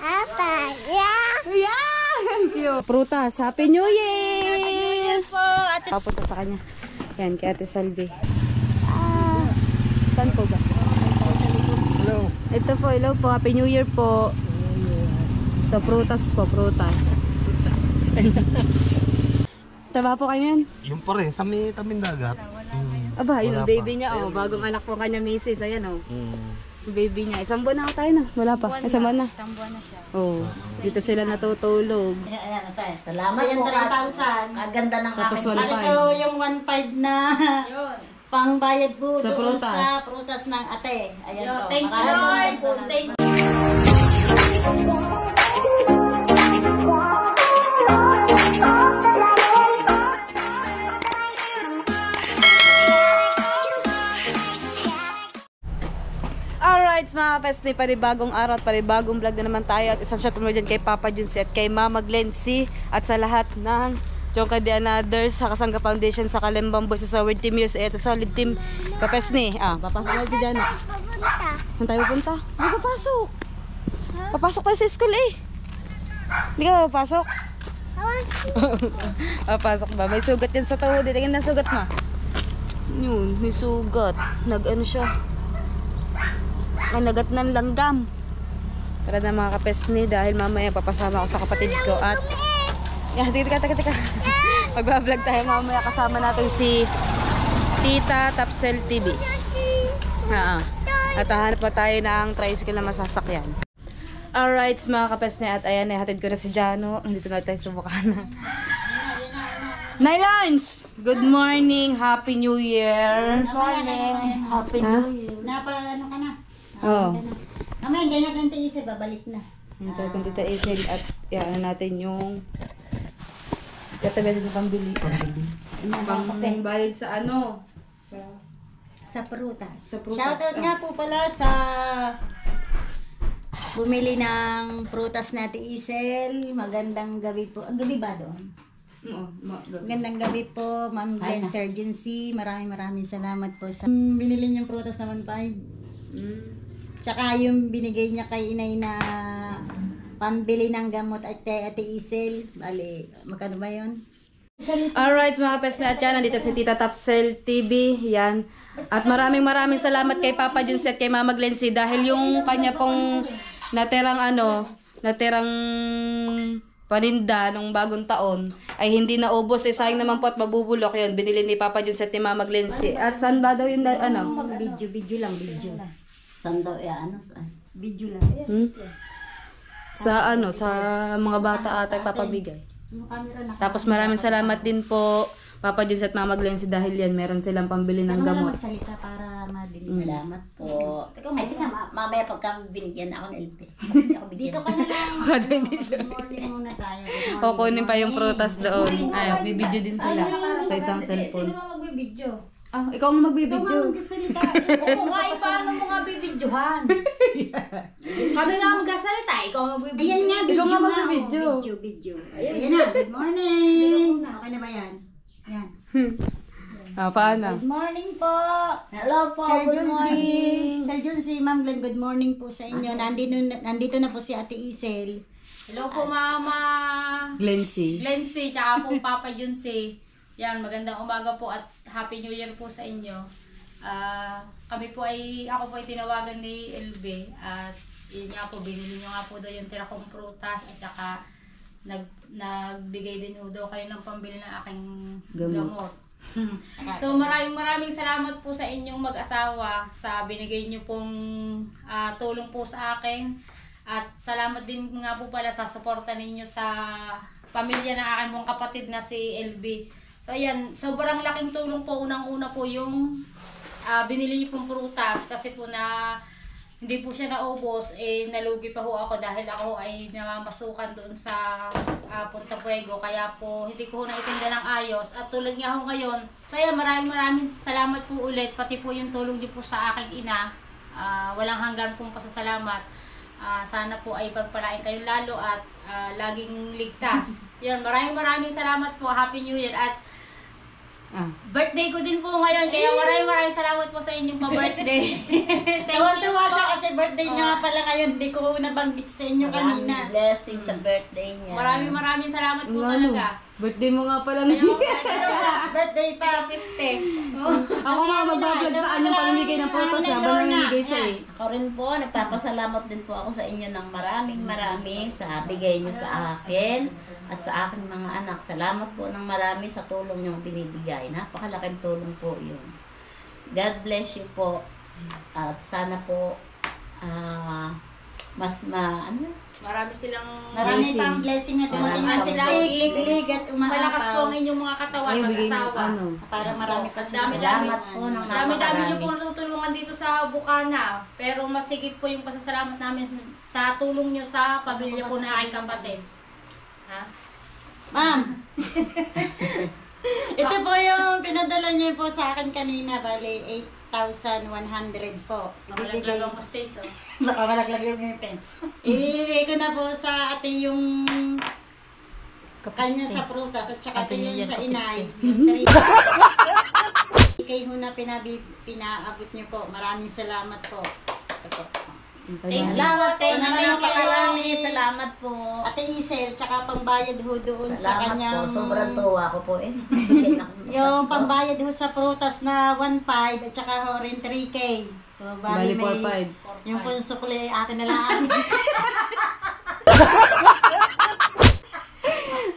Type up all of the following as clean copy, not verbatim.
Apa, yeah. Thank you. Prutas, Happy New Year! Happy New Year po, Ate. Papunta sa kanya. Yan, kay Ate Salvi. Saan po ba? Hello. Ito po, hello po. Happy New Year po. Ito, prutas po, prutas. Taba po kayo yan? Yung pa rin, sa may taming dagat. Aba, yun Wala ang baby pa. niya. Oh, bagong anak po kanya, Mrs. Ayan, oh. Mm. Baby niya. Isang buwan na tayo na. Wala pa. Isang buwan na. Isang buwan na siya. Oh, dito sila natutulog. Salamat po. 3,000. Aganda ng Tapos aking. 1.5. Ito yung 1.5 na pangbayad po Sa doon prutas. sa prutas ng ate. Ayan po. Thank you, Maraming Lord. salamat. Thank you. Alright, mga kapesli, panibagong araw at panibagong vlog na naman tayo. At isang shot mo dyan kay Papa Junsi at kay Mama Glency at sa lahat ng Chongka the Anothers, sa Kasangga Foundation, sa Kalembang Boys, sa Solid Team USA at sa Solid Team Kapesni. Papasok na si Jana. Saan tayo punta? Hindi papasok. Papasok tayo sa school eh. Hindi ka papasok? Papasok ba? May sugat yan sa tuhod. Tingnan na sugat ma. Yun, may sugat. Nag-ano siya. Nagat ng langgam. Tara na mga kapesni dahil mamaya papasama ako sa kapatid ko at teka. Magbablog tayo mamaya, kasama natin si Tita Tapsel TV. At hahanap pa tayo ng tricycle na masasakyan. Alright mga kapesni, at ayan, hatid ko na si Jano. Dito na tayo subukan. Nylons! Good morning! Happy New Year! Good morning. Happy New Year. Ano ka na? Oh. Mamaya, ganyan ganito isa, babalik na. Ito kung Tita Isel at yan natin yung katabi din pambili. Pambayad sa ano? Sa prutas. Sa prutas. Shoutout nga po pala sa bumili ng prutas na Ate Isel. Magandang gabi po. Ang gabi ba doon? Magandang gabi po, Ma'am Glenn Surgency. Maraming salamat po sa binili niyong prutas naman 5. Tsaka yung binigay niya kay inay na pambili ng gamot at Ate Isel. Bali, magkano ba yun? Alright mga kapesna, at yan, nandito si Tita Tapsel TV. Yan. At maraming salamat kay Papa Junsi at kay Mama Glency dahil yung kanya pong natirang paninda nung bagong taon ay hindi naubos. Sayang naman po at mabubulok yun. Binili ni Papa Junsi at ni Mama Glency. At saan ba daw yung Video lang. Sando, video lang. Sa mga bata ata papabigay. Tapos maraming salamat din po Papa Junsi at Mama Glency dahil yan meron silang pambili ng gamot. Magsalita para madinig. Salamat po. Teka, mamaya pagka binigyan ako ng LP. Dito ka na lang. Good morning muna tayo. Kukunin pa yung prutas doon. Ay, bibidyo din sila sa isang cellphone. Sino mo magbibidyo? Ikaw ang magbibidyo. Magsasalita. Oo nga, paano mo nga bibidyohan? Kami nga magsasalita, ikaw magbibidyo. Ayan nga, Ikaw nga magbibidyo. Video. Ayan na, good morning. Okay na ba yan? Yan. Paano? Good morning po. Hello po, good morning. Sir Junsi, Ma'am Glenn, good morning po sa inyo. Nandito na po si Ate Isel. Hello po, Mama Glency. Glency, tsaka po Papa Junsi. Yan, magandang umaga po at Happy New Year po sa inyo. Ako po ay tinawagan ni LB at yun nga po, binili nyo nga po doon yung tira kong prutas at saka nagbigay din ho daw kayo ng pambili ng aking gamot. So maraming salamat po sa inyong mag-asawa sa binigay nyo pong tulong po sa akin. At salamat din nga po pala sa suporta ninyo sa pamilya ng aking mong kapatid na si LB. So ayan, sobrang laking tulong po. Unang-una po yung binili niyo pong prutas kasi po na hindi po siya naubos, nalugi pa ho ako dahil ako ay namamasukan doon sa Punta Puego. Kaya po hindi ko naitinda ng ayos. At tulad nga ho ngayon, so ayan, maraming salamat po ulit. Pati po yung tulong niyo po sa aking ina. Walang hanggan pong pasasalamat. Sana po ay pagpalain kayo lalo at laging ligtas. Yan, maraming salamat po. Happy New Year. At Birthday ko din po ngayon, kaya maraming salamat po sa inyong pa-birthday. Thank you Tuwa-tuwa po. siya kasi birthday niya nga pala ngayon. Hindi ko nabanggit sa inyo kanina. Blessing sa birthday niya. Maraming salamat po talaga. Birthday mo nga pala Birthday sa Piste. Ako nga magbablog sa kanyang pamimigay ng photos habang namimigay siya eh. Ako rin po, nagpapasalamat din po ako sa inyo ng marami sa bigay niyo sa akin at sa aking mga anak. Salamat po ng marami sa tulong niyong binibigay. Napakalaking tulong po yun. God bless you po. At sana po Marami silang marami pang blessing na Marami tumating. pang Siksik, at malakas po ang umaapaw. inyong mga katawan, Ay, bigay ng mag-asawa. ano. Para marami pa sila. Salamat po ng Dami-dami niyo napakarami. po natutulungan dito sa Bukana. Pero mas higit po yung pasasalamat namin sa tulong niyo sa pamilya po na aking kapatid. Ha? Ma'am! Ito po yung pinadala niyo po sa akin kanina. Bali, 8,100 po. Nakalaglag ang pastéis, oh. Nakamalaglag yung ngipin. Ibigay ko na po sa ate yung kanya sa prutas at saka ate yung sa inay. Yung 3. Kay ho na pinaabot niyo po. Maraming salamat po. Ito po. Salamat po ng napakarami. Salamat po. Ate Isel, tsaka pambayad ho doon sa Salamat kanyang... po. Sobrang tuwa ko po eh. Yung pambayad ho sa prutas na 1.5 at saka ho rin 3K. So, Bali may 4-5. yung pong sukli akin na lang.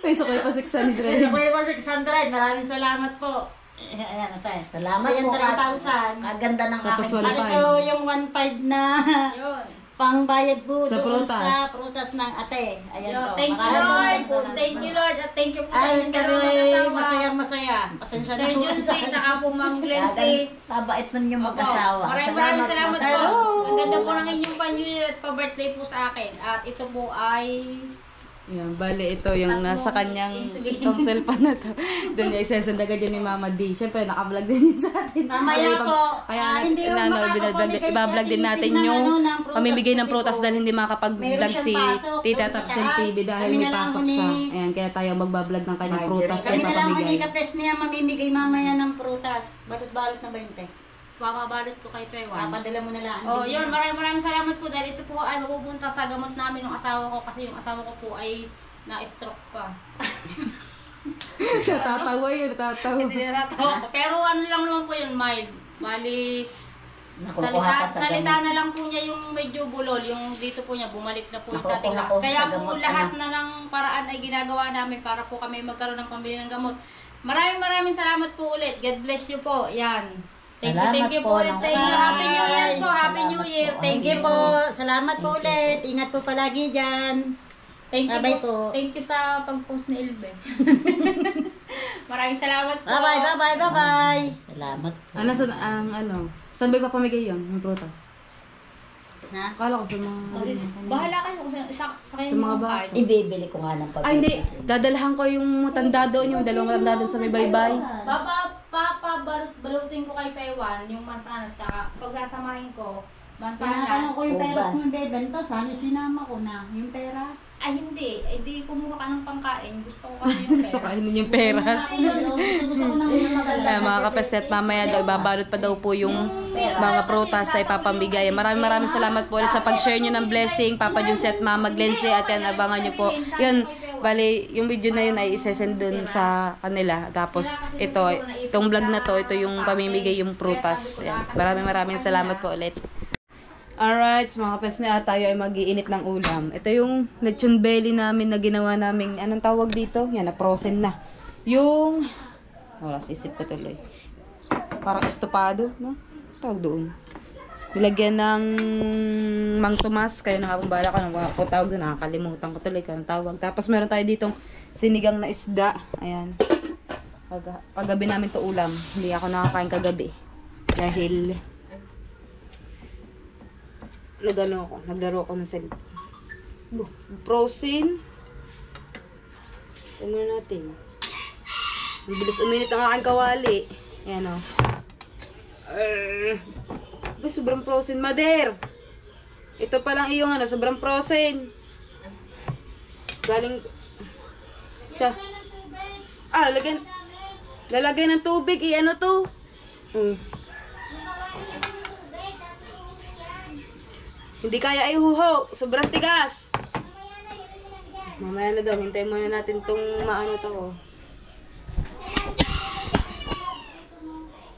Ay, so kayo pa 600. Ito po yung 600. Maraming salamat po. Ayan, ate. Salamat Ayan, po. 3,000. Kaganda ng Tapos aking wala. At ito yung 1.5 na Yun. pangbayad po Sa doon prutas. sa prutas ng ate. Ayan Yo, po. thank you Maraming Lord. salamat. Thank you Lord. At thank you po sa Ay, inyong dalawang karoy, mag-asawa. masaya. Pasensya na Sir po. Junsi, tsaka po Ma'am Glency. Pabait man yung mag-asawa. Maraming salamat po. Hello. Ang ganda po ng inyong pa-New Year at pa-birthday po sa akin. At ito po ay... Yan, bali ito yung nasa kanyang insulin. itong cellphone na to. Doon niya isesend agad yun ni Mama D. Siyempre, nakablog din yun sa atin. Mamaya po, Kaya hindi yung makakapamigay ibablog din sa natin atin yung ng prutas pamimigay ng kasi prutas po, dahil hindi makakapag-vlog meron si siyang pasok Tita doon sa Tapsel taas. TV dahil Kami may na lang pasok huni. siya. Ayan, kaya tayo magbablog ng kanyang prutas Kami na na lang papamigay. huni kapes niya mamimigay mamaya ng prutas. Balot-balot na ba yun, te? Papabalot ko kay Pewan. Papadala mo na lang. Oh, yun. Maraming salamat po dahil ito po ay mapupunta sa gamot namin ng asawa ko kasi yung asawa ko po ay na-stroke pa. Natatawa yun, natatawa. Hindi natatawa ko. Pero ano lang naman po yun, mild. Bali, Nakukuha ka sa salita gamot. na lang po niya yung medyo bulol. Yung dito po niya, bumalik na po yung Nakukuha dating ko lakas. Kaya sa po gamot, lahat ano? na ng paraan ay ginagawa namin para po kami magkaroon ng pambili ng gamot. Maraming salamat po ulit. God bless you po. Yan. Thank you Salamat po ulit ng sa inyo. Happy New Year po. Happy Salamat New Year. po. Thank Thank you you po. Salamat po ulit. Ingat po palagi dyan. Thank you Bye-bye po. po. Thank you sa pag-post ni Elbe. Maraming salamat po. Bye-bye. Salamat po. Ano, saan ba ipapamigay yun, yung prutas? Na? Akala ko sa mga... Bahala kayo kung sa kayo Sa mga ng bata. card. Ibibili ko nga ng pag Ay, hindi. Dadalhan ko yung matanda doon, yung dalawang matanda doon sa may baybay. Balutin ko kay Pewan yung mansanas saka pagsasamahin ko Tinatanong mansanas. ko yung peras Ubas. mo bebenta. Sana sinama ko na. Yung peras. Ay hindi, di kumuha ka ng pangkain. Gusto ko kasi yung Gusto pera. kainin yung peras. Gusto ko na Kaya mga kapeset, mamaya daw, ibabalot pa daw po yung mga prutas sa ipapamigay. Maraming salamat po ulit sa pag-share nyo ng blessing, Papa Junsi at Mama Glency. At yan, abangan nyo po. Yun, bali, yung video na yun ay isesend dun sa kanila. Tapos, itong vlog na to, ito yung pamimigay yung prutas. Yan. Maraming salamat po ulit. Alright, mga kapes na tayo ay mag-iinit ng ulam. Ito yung lechon belly namin na ginawa namin. Anong tawag dito? Yan, na-frozen na. Yung... Wala, sisip ko tuloy. Parang estopado, no? Tawag doon. Nilagyan ng Mang Tomas. Kayo na nga pong bahala ko. Ano tawag doon? Nakakalimutan ko tuloy. Kaya tawag. Tapos meron tayo ditong sinigang na isda. Ayan. Kagabi namin to ulam. Hindi ako nakakain kagabi. Dahil... naglaro ako ng cellphone. Frozen. Tingnan natin. Ang bilis uminit ang aking kawali. Ayan o. Sobrang frozen. Mader! Ito pa lang iyong sobrang frozen. Galing... Siya. Lagyan... Lalagay ng tubig, ano to? Hindi kaya ay huho. Sobrang tigas. Mamaya na daw. Hintayin muna natin tong maano to. Oh.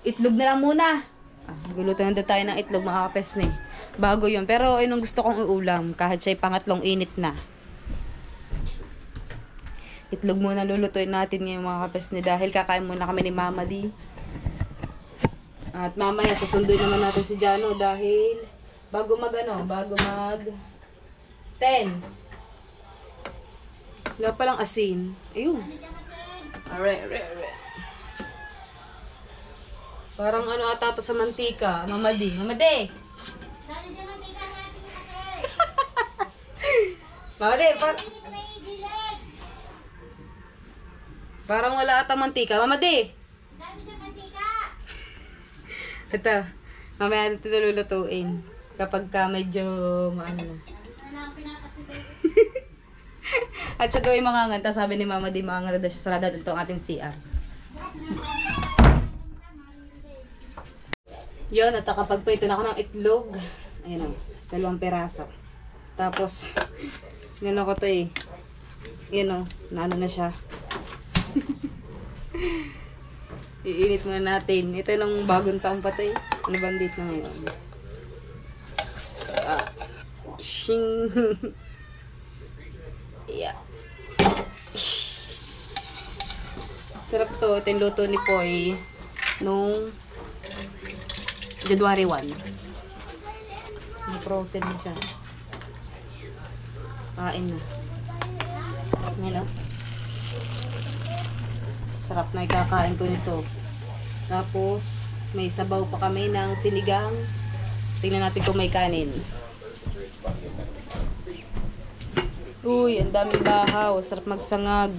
Itlog na lang muna. Guluto na daw tayo ng itlog, mga kapesne. Bago yun. Pero yun ang gusto kong iulam. Kahit siya'y pangatlong init na. Itlog muna lulutuin natin ngayon, mga kapesne. Dahil kakain muna kami ni Mama Lee. At mamaya susunduin naman natin si Jano dahil bago mag 10. Wala palang asin. Ayun. Alright. Parang ano ata to sa mantika. Mamadi. Mamadi, parang wala ata mantika. Mamadi. Ito. Mamaya natin lulutuin. Kapag ka medyo maano na. At siya daw ay manganganta. Sabi ni Mama, di manganganta daw siya. Sarada itong ating CR. Yun, at nakapagprito na ako ng itlog. Ayun o, 2 peraso. Tapos, yun ako to eh. Yun o, naano na siya. Iinit muna natin. Ito yung bagong taong patay. Ano bang date na ngayon? Shing. Yeah. Sarap to. Ito yung luto ni Poy nung January 1. Na-frozen na siya. Kain na. Ngayon, sarap na ikakain ko nito. Tapos, may sabaw pa kami ng sinigang. Tingnan natin kung may kanin. Uy, ang daming bahaw. Sarap magsangag.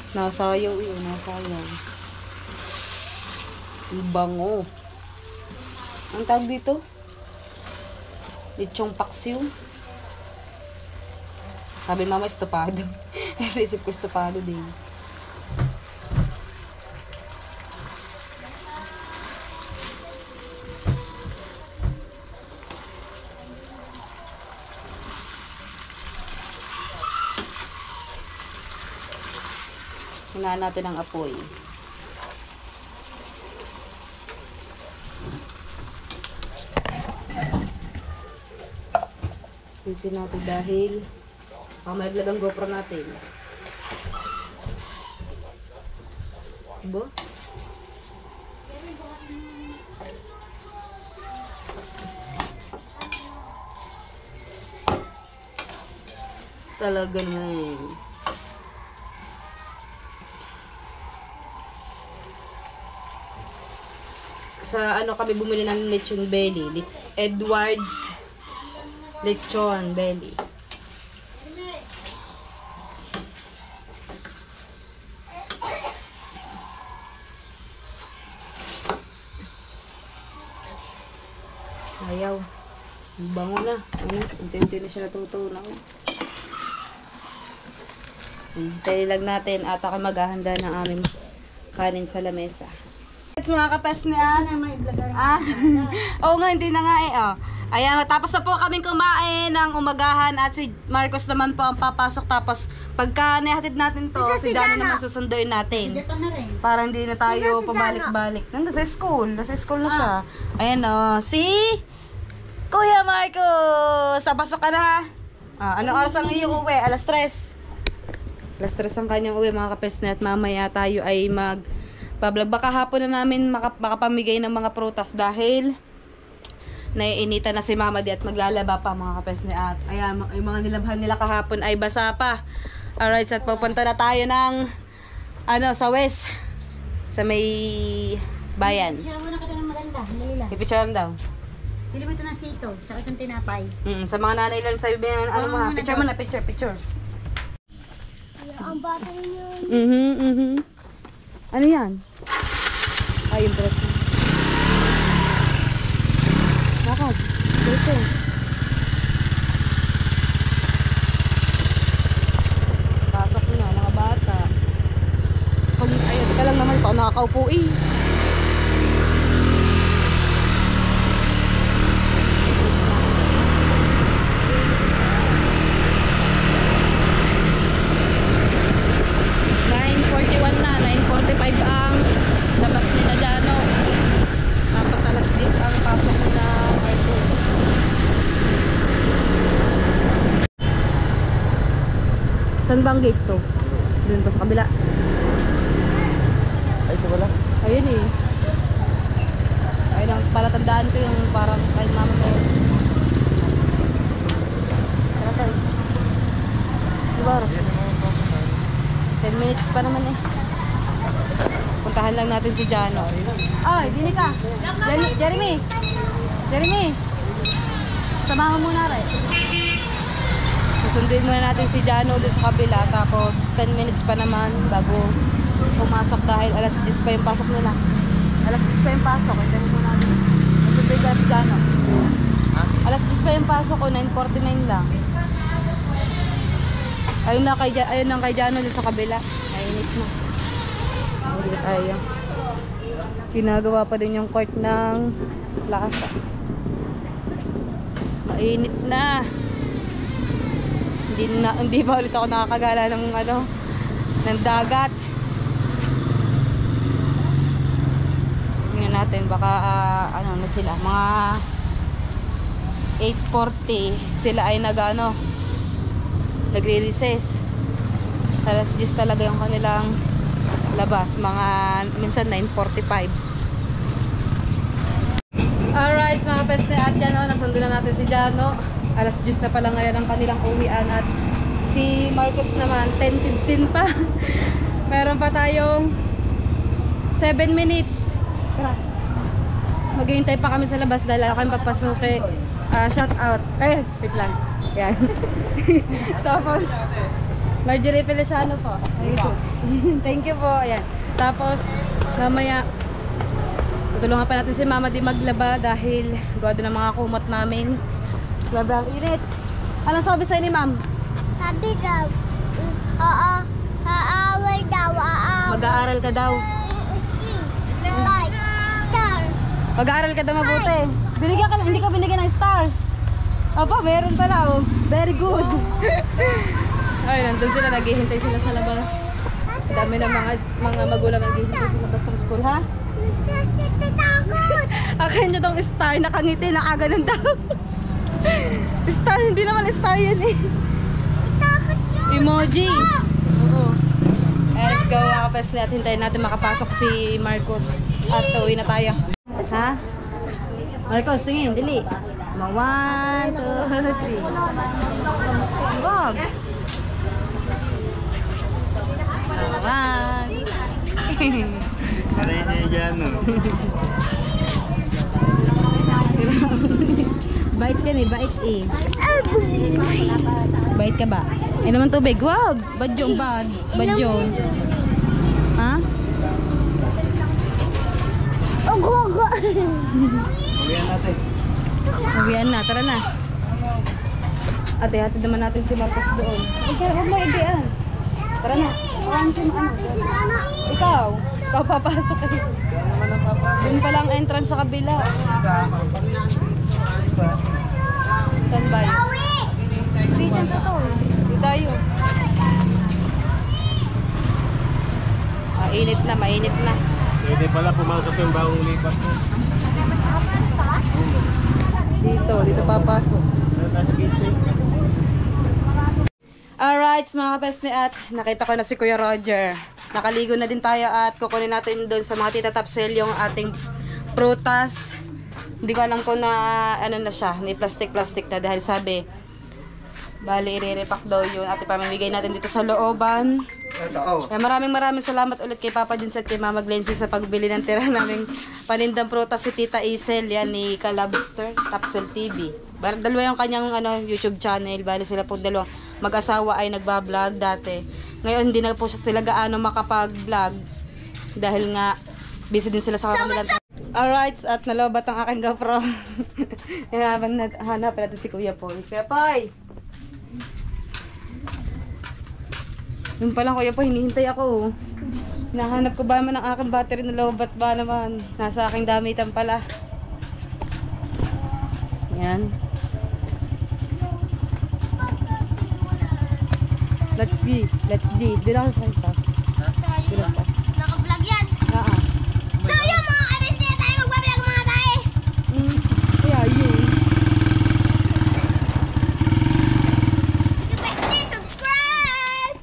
Nasayaw yun, nasayaw. Ang bango. Ang tawag dito? Lechong paksiw. Sabi ni Mama, estopado. Kasi isip ko estopado din. Hinaan natin ang apoy. Pinsin natin dahil malaglag ang GoPro natin. Diba? Talaga naman. Sa ano kami bumili ng lechon belly. Edwards lechon belly. Ayaw. Bango na. Ano? Unti-unti na siya natutunaw. Hintayin lang natin at ako maghahanda ng aming kanin sa lamesa. Mga kapas niya. Oo nga, hindi na nga eh. Oh. Ayan, tapos na po kaming kumain ng umagahan at si Marcos naman po ang papasok. Tapos pagka nihatid natin to, si Dano naman susunduin natin. Para hindi na tayo pabalik-balik. Nandun sa school. Nasa school na siya. Ayan o, si Kuya Marcos. Pasok ka na ha. Anong oras ang iyong uwi? Alas 3. Alas 3 ang kanyang uwi, mga kapes na. At mamaya tayo ay mag-vlog. Baka hapon na namin makapamigay ng mga prutas dahil naiinitan na si Mama Di at maglalaba pa, mga kapes ni at ayan, yung mga nilabhan nila kahapon ay basa pa. Alright, so at pupunta na tayo ng sa west sa may bayan. Picture mo na kita ng maganda, Lila. Ipicturean daw. Pili mo ito ng sito, tsaka isang tinapay. Sa mga nanay lang sabi ano mo ha, picture mo na, picture. Ang bata yun. Ano yan? Ay, yung dress mo. Bakit? Dito. nakaupo eh. Na, 9:45 ang labas nila Jano. Tapos alas 10 ang pasok nila Marcos. Saan bang gate to? Doon pa sa kabila. Ay, ito wala. Ayun eh. Ayun ang palatandaan ko yung parang kahit mama ko. Tara tayo. Diba oras? 10 minutes pa naman eh. Puntahan lang natin si Jano. Ay, dini ka. Jeremy. Jeremy. Samahan mo muna rin. Susunduin muna natin si Jano doon sa kabila. Tapos 10 minutes pa naman bago pumasok dahil alas 10 pa yung pasok nila. Alas 10 pa yung pasok. Hintayin mo natin. Susunduin ka si Jano. Alas 10 pa yung pasok ko. 9:49 lang. Ayun lang kay Jano dun sa kabila. Mainit na. Ulit tayo. Ginagawa pa din yung court ng plaza. Mainit na. Hindi pa ulit ako nakakagala ng ng dagat. Tingnan natin baka ano na sila, mga 8:40 sila ay nagre-recess. Alas 10 talaga yung kanilang labas, mga minsan 9:45. Alright, mga peste at Jano, nasundo na natin si Jano. Alas 10 na pala ngayon ang kanilang uwian at si Marcos naman 10:15 pa. Meron pa tayong 7 minutes. Tara. Maghihintay pa kami sa labas dahil ako yung papasuki. Shout out. Wait lang. Yan. Tapos Marjorie Feliciano po. Thank you po. Ayan. Tapos mamaya tutulungan pa natin si Mama di maglaba dahil gawado ng mga kumot namin. Grabe ang init. Anong sabi sa'yo ni Ma'am? Sabi daw, aaway daw, Mag-aaral ka daw. Si, like, star. Mag-aaral ka daw mabuti. Binigyan ka, hindi ka binigyan ng star. Opo, meron pala oh. Very good. Ay, nandun sila, naghihintay sila sa labas. Dami ng mga magulang ang naghihintay sa labas ng school, ha? Nagtatakot. Akin nyo tong star, nakangiti, nakaganon daw. Star, hindi naman star yun eh. Takot yun. Emoji. Oo. Let's go, mga kapes at hintayin natin makapasok si Marcos. At uwi na tayo. Ha? Marcos, tingin, dili. 1, 2, 3. Wag. Wag. Aray niya dyan, no? Bait ka ni, bait eh. Bait ka ba? Ay naman tubig, wag. Bad yung bad. Bad yun. Ha? Ugo. Uwihan natin. Uwian na, tara na. Ate, hatid naman natin si Marcos doon. Huwag mo idean. Tara na. Ikaw papapasok eh. Doon pa lang entrance sa kabila. Saan ba yun? Dito na to. Dito tayo. Init na, mainit na. Pwede pala pumasok yung bagong lipat ko. Dito papasok. Alright, mga kapesne at nakita ko na si Kuya Roger. Nakaligo na din tayo at kukunin natin doon sa mga tita Tapsel yung ating prutas. Hindi ko alam kung na ano na siya, ni plastic na dahil sabi bali i-repack daw yun at ipamimigay natin dito sa looban. Kaya maraming salamat ulit kay Papa Jun at kay Mama Glency sa pagbili ng tira naming panindang prutas si Tita Isel yan ni Kalabster Tapsel TV. Dalawa yung kanyang YouTube channel, bali sila po dalawang mag-asawa ay nagba-vlog dati. Ngayon hindi na po sila gaano makapag-vlog dahil nga busy din sila sa kanilang. Alright, at nalobat ang aking GoPro. Habang hanap natin si Kuya Poy. Kuya Poy! Yun pa lang Kuya Poy, hinihintay ako. Nahanap ko ba naman ang aking battery na lobat ba naman? Nasa aking damitan pala. Yan. Let's G. Dito ako sa pass. Dito pass. Naka-vlog yan. Oo. So yun mga kabis, na tayo magbablog mga tayo. Kaya yun. Please subscribe.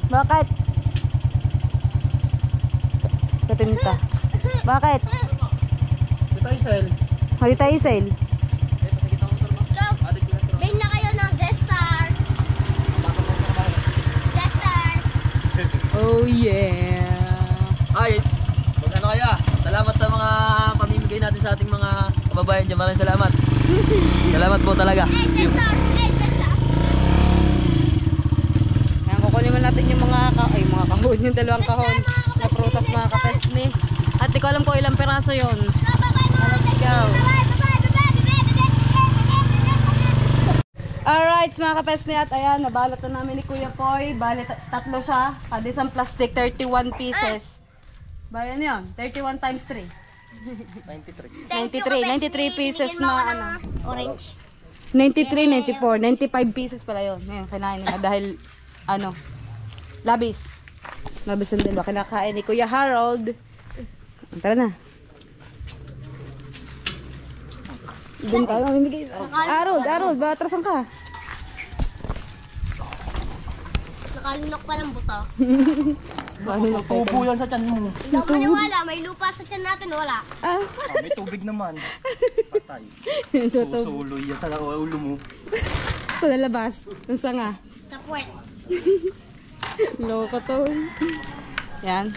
Bakit? Katinta. Bakit? Ito Isel. Halita Isel. So, bin na kayo ng guest star. Guest star. Oh yeah. Ay, kung ano kaya, salamat sa mga pamimigay natin sa ating mga kababayan dyan. Maraming salamat. Salamat po talaga. Guest star. Guest star. Ayan, kukunin mo natin yung mga kahon, yung dalawang kahon na prutas mga kapesni. At di ko alam kung ilang peraso yun. So, bye-bye mga Let's kabis. go. Bye-bye. Alright mga kapesni, at ayan, nabalot na namin ni Kuya Poy. Bali, tatlo siya. Kada isang plastic, 31 pieces. Bayan yun, 31 times 3. 93 pieces na ano. Orange. 93, 94, 95 pieces pala yun. Ngayon, kinain nila dahil, ano, labis. Labis ang dalawa. Kinakain ni Kuya Harold. Tara na. Doon tayo mamimigay. Harold, ba atrasan ka? Nakalunok pa ng buto. Ano na po? Tubo yan sa tiyan mo. Hindi ako maniwala. May lupa sa tiyan natin. Wala. Ah, May tubig naman. Patay. Susuloy yan sa ulo mo. sa lalabas. Ang sanga. Sa puwet. Loko to. Yan.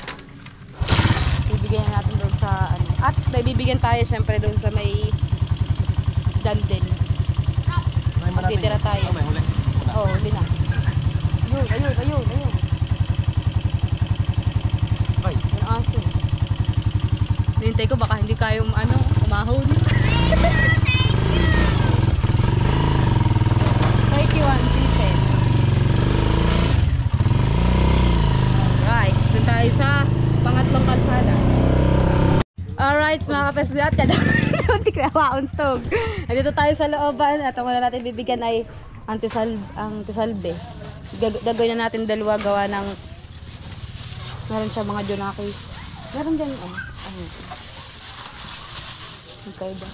Bibigyan natin doon sa ano. At may bibigyan tayo syempre doon sa may dandin. Magtitira tayo. May huli. Oo, huli na. Ayun. Ay. Yung aso. Hinintay ko baka hindi kayo umahon. 31 pieces. Alright, doon tayo sa pangatlong kalsada. Alright, mga kapeslat, hindi ko nauntog. Nandito tayo sa looban at ang wala natin bibigyan ay antisalbe. Gagawin na natin dalawa gawa ng meron siya mga Jonaki. Meron dyan okay ba?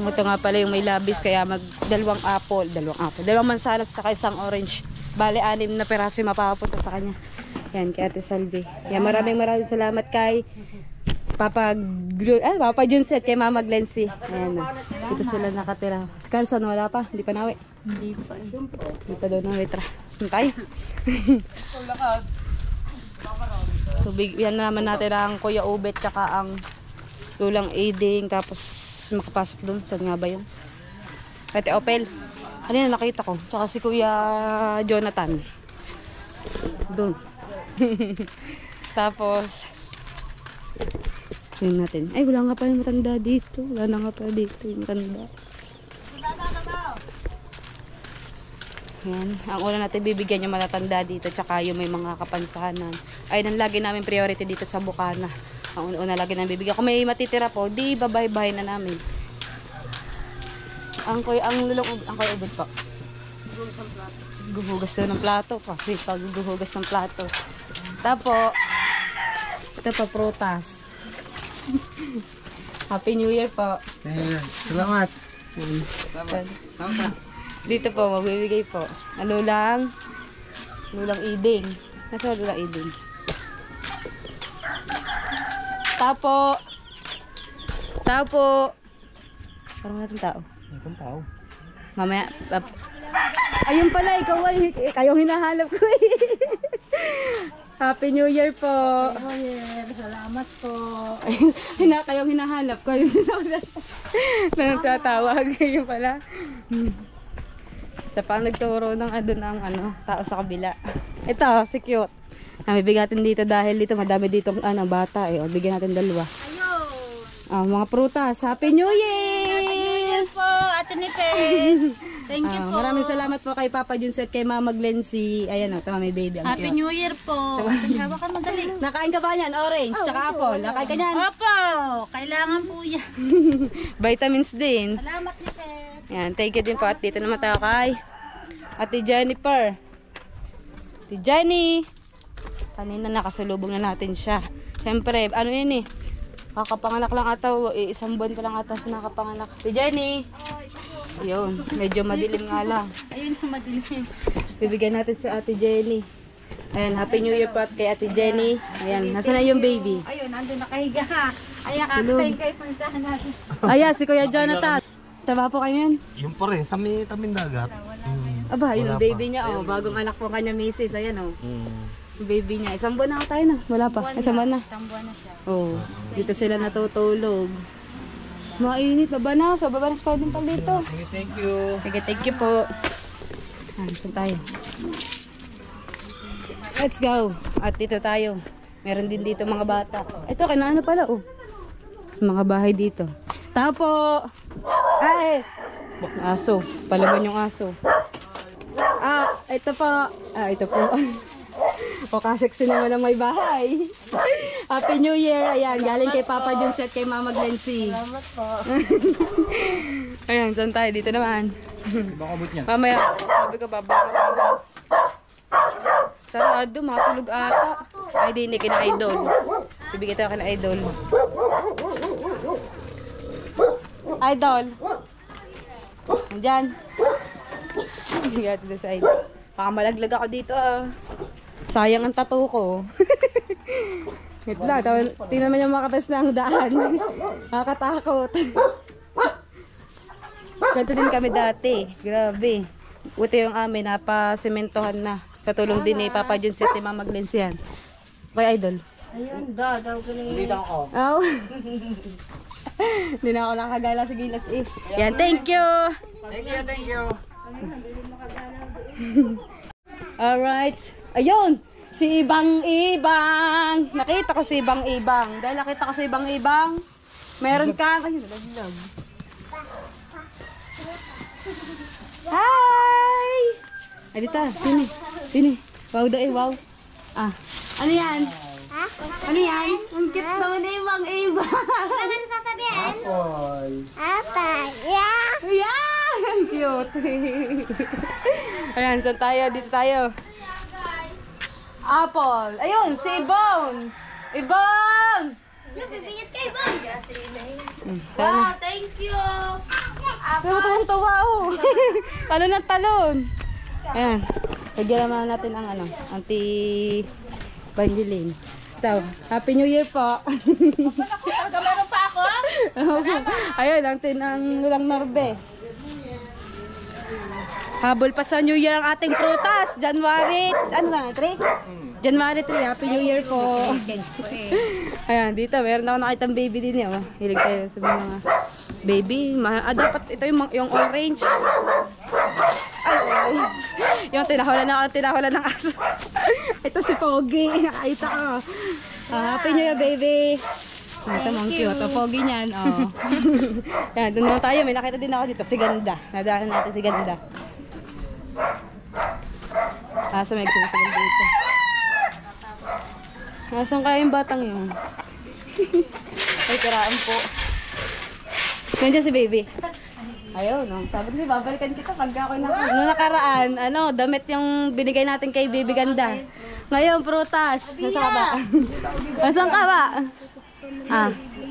Ito nga pala yung may labis kaya dalawang mansanas sa isang orange. Bale, 6 na peraso yung mapapunta sa kanya. Yan, kay Ate Salvi. Yan, maraming salamat kay Papa Junset, kay Mama Glency. Ayan na. Dito sila nakatira. Carlson, wala pa? Hindi pa nawi? Hindi pa daw nawi. Tara. Tayo. So, yan naman natin ang Kuya Ubet tsaka ang Lulang Aiding. Tapos makapasok doon. Saan nga ba yun? Ate Opel. Ano na nakita ko? Tsaka si Kuya Jonathan. Doon. Tapos tingnan natin. Ay, wala nga pala matanda dito. Wala na nga pala dito yung matanda. Yan. Ang una natin bibigyan yung matatanda dito. Tsaka yung may mga kapansanan. Ayun ang lagi namin priority dito sa Bukana. Ang una lagi namin bibigyan. Kung may matitira po, di babay-bahay na namin. Ang Kuya Ubed po. Guhugas daw ng plato pa. Guhugas ng plato. Tapos, ito pa prutas. Happy New Year po. Salamat. Dito po, magbibigay po. Lulang Iding. Nasa Lulang Iding. Tapo. Parang natin tao. Mamaya. Ayun pala, kayong hinahanap ko eh. Happy New Year po. Salamat po. Kayong hinahanap ko. Nagtatawag kayo pala. Ito pa nagturo ng tao sa kabila. Ito, si cute. Nabibigatin dito dahil dito madami ditong bata eh. O, bigyan natin dalawa. Mga prutas. Happy New Year! Po, Ate Nipes. Thank you po. Maraming salamat po kay Papa Junset, kay Mama Glency. Ayan o, tama may baby. Ang Happy cute. New Year po. Hawa ka madali. Nakain ka ba yan? Orange, tsaka apple. Nakain ka yan? Opo, kailangan po yan. Vitamins din. Salamat ni Tess. Yan, thank you din po. At dito naman tayo kay Ate Jennifer. Ate Jenny. Kanina nakasalubong na natin siya. Siyempre, ano yun eh. Kakapanganak lang ata. Isang buwan pa lang ata siya nakapanganak. Ate Jenny. Yun, medyo madilim nga lang. Ayun yung madilim. Bibigyan natin si Ate Jenny. Ayan, Happy New Year po at kay Ate Jenny. Ayan, nasa na yung baby? Ayun, nandun nakahiga ha. Ayan, kakatayin kayo punsahan natin. Ayan, si Kuya Jonathan. Taba po kayo yun? Yung pa rin, sa may tabing dagat. Aba, yun ang baby niya. Oh, bagong anak po kanya misis. Ayan oh. Yung baby niya. Isang buwan na tayo na. Wala pa. Isang buwan na. Isang buwan na siya. Oh, dito sila natutulog. Mainit. Baba na. So, baba na sa pwedeng pal dito. Thank you. Sige, thank you po. Saan tayo? Let's go. At dito tayo. Meron din dito mga bata. Ito, kinaano pala oh. Mga bahay dito. Tapo! Ay! Aso. Palaban yung aso. Ito po. Ito po. O kaseksi naman ang may bahay. Happy New Year. Ayan, galing kay Papa Junset, kay Mama Glency. Salamat po. Ayan, saan tayo? Dito naman. Baka abot niya. Mamaya, sabi ko babaka. Sarado, matulog ata. Ay, di, kina Idol. Bibigay tayo kina Idol. Idol. Nandyan. Bibigay natin sa Idol. Baka malaglag ako dito ah. Sayang ang tattoo ko. Ito lang, tingnan naman yung makatas na ang daan. Nakakatakot. Ganito din kami dati. Grabe. Buti yung amin, napasementohan na. Sa tulong din ni Papa Junset, ni Mama Glency yan. Kay Idol. Ayun, daw ko na yun. Dito ako. Oh. Hindi na ako nakagala sa gilas eh. Yan, thank you. Thank you. Alright. Ayun! Si Ibang-Ibang! Nakita ko si Ibang-Ibang. Dahil nakita ko si Ibang-Ibang, meron ka... Ayun, nalaglag. Hi! Ay, dito. Sini. Sini. Wow daw eh, wow. Ano yan? Ha? Ano yan? Ang cute naman ni Ibang-Ibang. Ano sasabihin? Oy. Apay. Yeah! Ayan! Ang cute. Ayan, saan tayo? Dito tayo. Apple. Ayun, si Ibon. Ibon! Bibiyat kayo ba? Wow, Thank you! pero tuwang-tuwa oh. Talon ng talon. Ayan. Lagyan naman natin ang ano, anti-banjulin. So, Happy New Year po. Meron pa ako? Ayun, ang tinang lang Norbe. Habol pa sa New Year ang ating prutas. January, ano na, 3? January 3, Happy New Year po. Ayan, dito, meron ako nakitang baby din eh. Oh. Hilig tayo sa mga baby. Dapat ito yung orange. Ay, yung tinahulan ng aso. Ito si Pogi. Nakita ko. Happy New Year, baby. Ito mong cute. Pogi niyan. Oh. Yan, doon naman tayo. May nakita din ako dito. Si Ganda. Nadaanan natin si Ganda. So may nagsusugal dito. Nasaan kaya yung batang yun? Ay, kiraan po. Nandiyan si baby. Ayaw, no? Sabi ko si babalikan kita pag ako noong nakaraan, damit yung binigay natin kay Baby Ganda. Ngayon, prutas. Nasaan ka ba? Nasaan ka ba?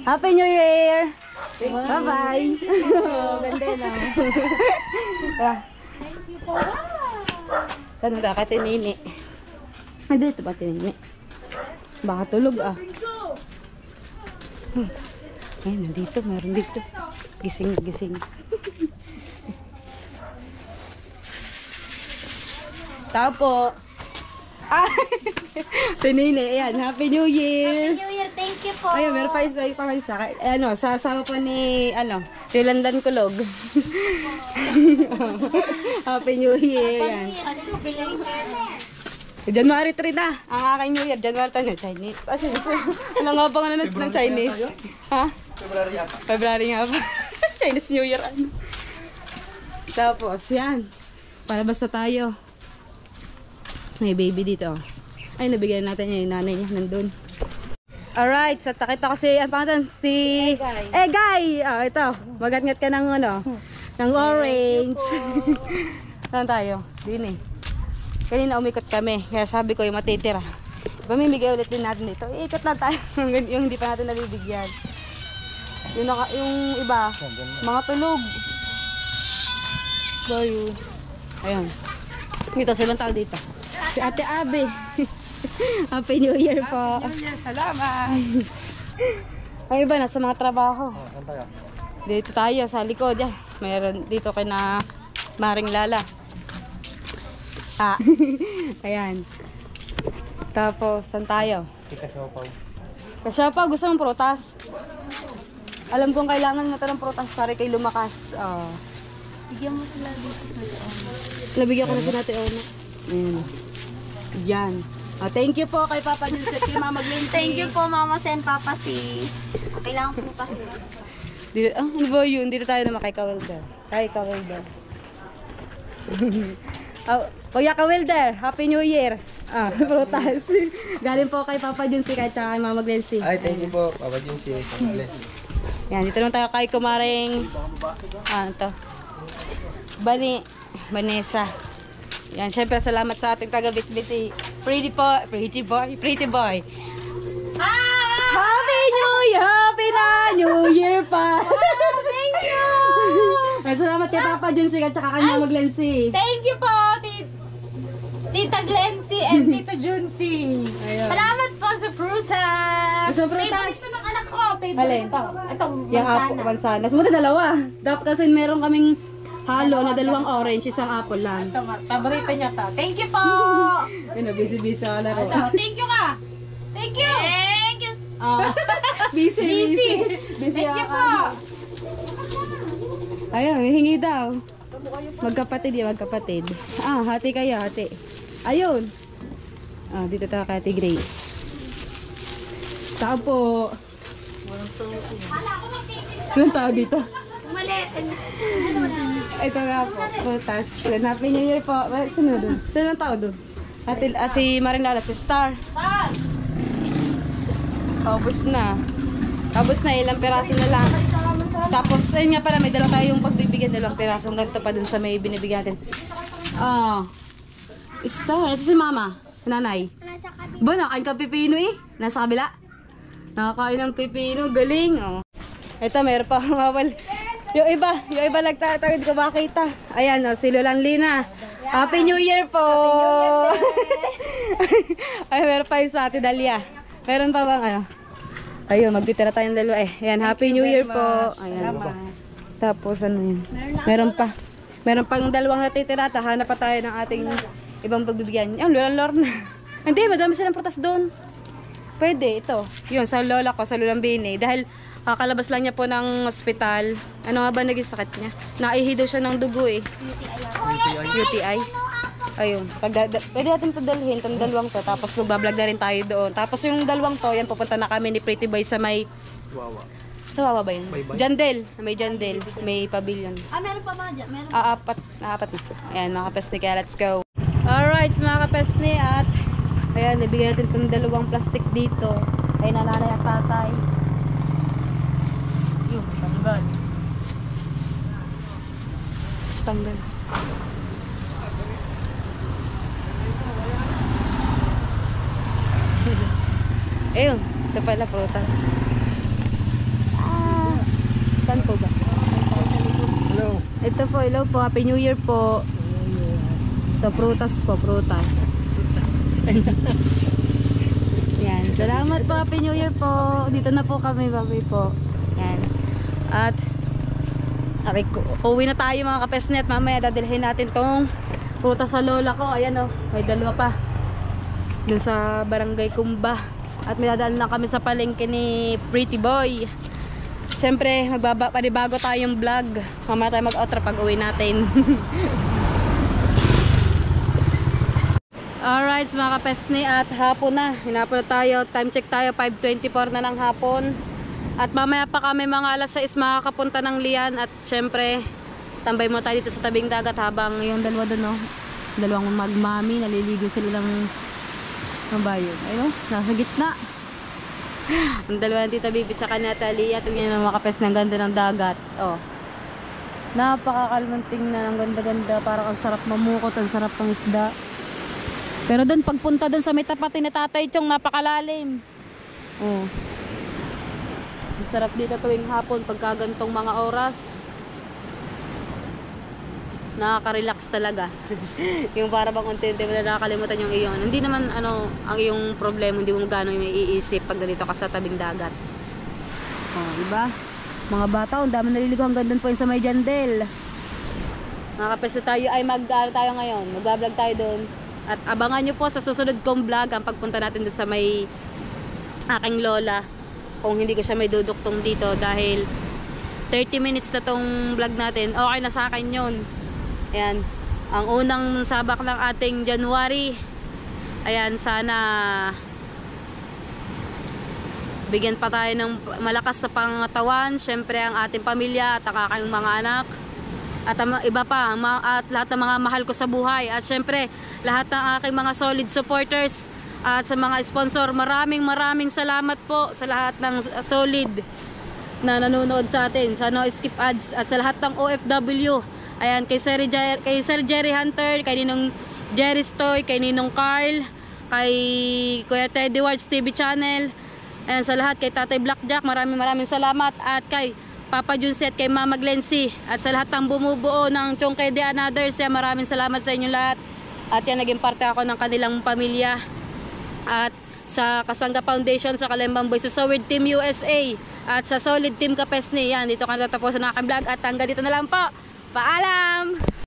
Happy New Year! Bye-bye! Ganda na. Saan na ka, Tinini? Ay, dito ba, Tinini? Baka tulog, Ay, nandito, meron dito. Gising. Tao po. Tinini, ayan. Happy New Year! New Year, thank you po! Ayun, meron pa isa. Sa asawa po ni, si Landan Kulog. Happy New Year! Yan. January 3 na, ang aking New Year. January 3 na, Chinese. Nangabangan na ng Chinese. Ha? February 4. February nga pa. Chinese New Year. Tapos, yan. Palabas na tayo. May baby dito. Ay, nabigyan natin niya yung nanay niya. Nandun. Alright, sa takita ko si, ang pangalan, si Egay. Oh, ito. Magat-ngat ka ng ano, ng orange. Saan tayo? Din eh. Kanina umikot kami. Kaya sabi ko yung matitira. Pamimigay ulit din natin dito. Ikot lang tayo. Yung hindi pa natin nabibigyan. Yung iba, mga tulog. Bayo. Ayun. Dito, sa ibang tao dito. Si Ate Abe. Happy New Year po. Happy New Year, salamat. Ang iba, nasa mga trabaho. Dito tayo, sa likod. Yan. Mayroon dito kay na Maring Lala. Ayan. Tapos, saan tayo? Kasyapaw, gusto mong prutas? Alam kong kailangan mo ito ng prutas para kay lumakas. Bigyan mo sila dito sa Ona. Nabigyan ko na si Ate Ona. Ayan. Yan. Thank you po kay Papa Joseph, kay Mama Glenn. Thank you po, Mama Sen, Papa si. Kailangan po kasi. Ano ba yun? Dito tayo naman kay Kawelder. Kay Kawelder. Kuya Kawelder, Happy New Year. Prutas. Galing po kay Papa Junsi kay tsaka kay Mama Glency. Ay, thank you po, Papa Junsi. Yan, dito naman tayo kay Kumaring ito. Vanessa. Yan, syempre salamat sa ating taga-Bitbiti. Pretty boy. Happy New Year! Happy na New Year pa! Thank you! Salamat kay Papa Junsi at saka kay Mama Glency. Thank you po, Tita Glency and Tito Junsi. Salamat po sa prutas. Sa prutas? Favorite ng anak ko. Alin? Favorite ito. Itong Yung apple, mansanas. Sumunod dalawa. Dapat kasi meron kaming halo na dalawang orange, isang apple lang. Paborito niya to. Thank you po. Yun na, busy-busy sa laro. Thank you ka. Thank you. Thank you. Busy. Thank you po. Ayun, hingi daw. Magkapatid yan, magkapatid. Hati kayo, hati. Ayun. Dito tayo kay Ate Grace. Tao po. Anong tao dito? Ito nga po, prutas. Happy New Year po. Sino doon? Sino ang tao doon? Si Maring Lala, si Star. Tapos na, ilang piraso na lang. Tapos, ayun nga pala, may dalawa tayong pagbibigyan, dalawang piraso. Hanggang pa dun sa may binibigyan natin. Star, ito si Mama, nanay. Ba, nakain ka pipino eh. Nasa kabila. Nakakain ng pipino, galing. Ito, mayroon pa mawal. Yung iba nagtatagod ko makita. Ayan, si Lolan Lina. Happy New Year po! Ay, meron pa yung sa Ate Dalia. Meron pa bang Ayun, magtitira tayong dalawa eh. Ayan, Happy New Year po. Ayan. Tapos ano yun? Meron pang dalawang natitira. Hanap pa tayo ng ating ibang pagbibigyan. Yan, Lola Lorna. Hindi, madami silang prutas doon. Pwede, ito. Yun, sa lola ko, sa Lolang Bini. Dahil kakalabas lang niya po ng ospital. Ano nga ba naging sakit niya? Naihi daw siya ng dugo eh. UTI. Ayun. Pwede natin ito dalhin, itong dalawang to. Tapos magbablog na rin tayo doon. Tapos yung dalawang to, yan pupunta na kami ni Pretty Boy sa may... Wawa. Sa Wawa ba yun? Jandel. May Jandel. May pavilion. Meron pa ba dyan? Meron. Apat na. Ayan, mga kapesni. Kaya let's go. Alright, mga kapesni. At ayan, nabigyan natin itong dalawang plastic dito. Ay, nanay at tatay. Yun, tanggal. Ayun, ito pala prutas. Saan po ba? Hello. Ito po, hello po. Happy New Year po. Ito, prutas po, prutas. Yan, salamat po. Happy New Year po. Dito na po kami, baby po. Yan. At uwi na tayo mga kapesnet. Mamaya dadalhin natin tong prutas sa lola ko. Ayan o, may dalawa pa. Doon sa Barangay Kumba. At may dadaan lang kami sa palengke ni Pretty Boy. Siyempre, panibago tayong vlog. Mamaya tayo mag-outro pag uwi natin. Alright, mga kapesni, at hapon na. Hinapon na tayo. Time check tayo, 5:24 na ng hapon. At mamaya pa kami mga alas 6 makakapunta ng Lian. At syempre, tambay mo tayo dito sa tabing dagat habang yung dalawa doon, no? Dalawang magmami, naliligo sila ng mabayo. Ayun, nasa gitna. Ang dalawa ng Tita Bibi tsaka Natalie. At yun ang makapes ng ganda ng dagat. Oh. Napakakalmang tingnan. Ang ganda-ganda. Parang ang sarap mamukot. Ang sarap ng isda. Pero doon, pagpunta doon sa may tapatin na Tatay Chong, napakalalim. Oh. Ang sarap dito tuwing hapon pagkagantong mga oras. Nakaka-relax talaga. Yung para bang unti-unti mo na nakakalimutan yung iyon. Hindi naman ano ang iyong problema, hindi mo gano'ng may iisip pag ganito ka sa tabing dagat. Oh, diba? Mga bata, ang dami naliligo hanggang doon po yung sa may Jandel. Nakapesta tayo ay tayo ngayon. Mag-vlog tayo doon. At abangan nyo po sa susunod kong vlog ang pagpunta natin doon sa may aking lola. Kung hindi ko siya may duduktong dito dahil 30 minutes na tong vlog natin. Okay na sa akin yun. Ayan. Ang unang sabak ng ating January. Ayan, sana bigyan pa tayo ng malakas na pangatawan. Siyempre ang ating pamilya at ang aking mga anak. At iba pa, at lahat ng mga mahal ko sa buhay. At siyempre, lahat ng aking mga solid supporters at sa mga sponsor, maraming salamat po sa lahat ng solid na nanonood sa atin, sa No Skip Ads, at sa lahat ng OFW. Ayan, kay Sir Jerry Hunter, kay Ninong Jerry Stoy, kay Ninong Carl, kay Kuya Teddy Wards TV Channel, ayan, sa lahat, kay Tatay Blackjack, maraming salamat, at kay Papa Junsi at kay Mama Glency, at sa lahat ng bumubuo ng Chongkay de Another, maraming salamat sa inyo lahat. At yan, naging parte ako ng kanilang pamilya. At sa Kasangga Foundation, sa Kalembang Boys, sa Soward Team USA, at sa Solid Team Kapesni, yan, dito ka natatapusan ng aking vlog, at hanggang dito na lang po. Paalam!